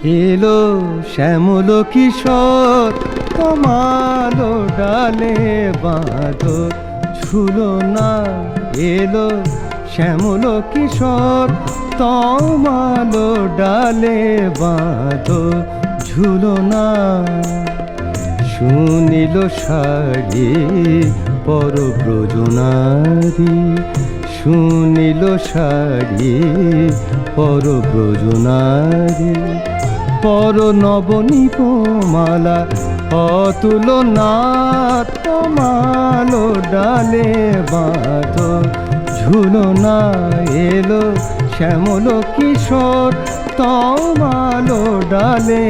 এলো শ্যামল কিশোর তমালো ডালে বাঁধো ঝুলনা। এলো শ্যামল কিশোর তমালো ডালে বাঁধো ঝুলনা। শুনিল শাড়ি পরব্রজনারি, শুনিল শাড়ি পরব্রজনারি। পর নবনীপমালা অতুলনা, তমালো ডালে বাঁধো ঝুলনা। এলো শ্যামল কিশোর তমালো ডালে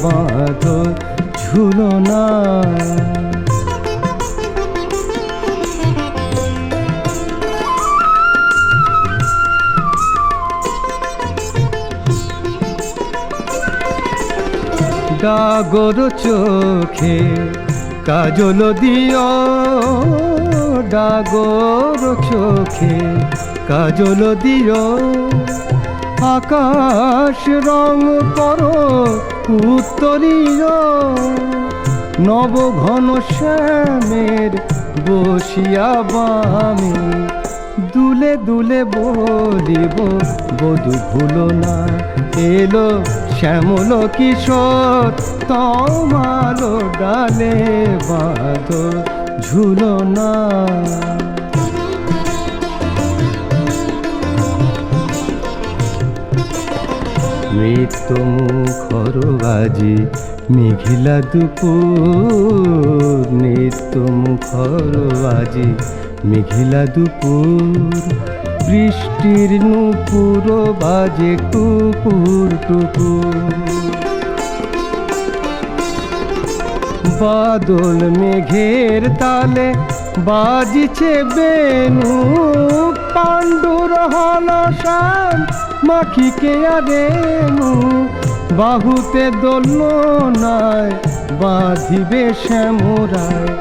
বাঁধো ঝুলনা। ডাগর চোখে কাজল দিও, ডাগর চোখে কাজল দিও। আকাশ রং করো উত্তরীয়, নব ঘন শ্যামের বসিয়া বামে। দুলে দুলে বলিব বধূ ভুলো না। এলো শ্যামল কিশোর তমালো ডালে বাঁধো ঝুলনা। মৃত্যু মুখর বাজি মেঘিলা দুপুর, মৃত্যু মুখর বাজি মেঘিলা দুপুর। বৃষ্টির নূপুর বাজে টুপুর টুপুর। বাদল মেঘের তালে বাজিছে বেনু, পাণ্ডুর হল শ্যাম মাখিকে আরেনু। বাহুতে দোলনায় বাঁধিবে শ্যামরায়,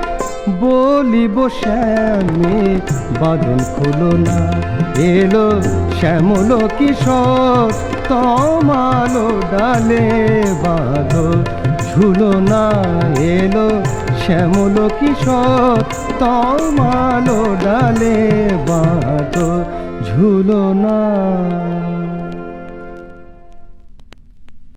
বলিব শ্যামে বাঁধন খুলো না। এলো শ্যামল কিশোর তমালো ডালে বাঁধো ঝুলনা। এলো শ্যামল কিশোর তমালো ডালে বাঁধো ঝুলনা।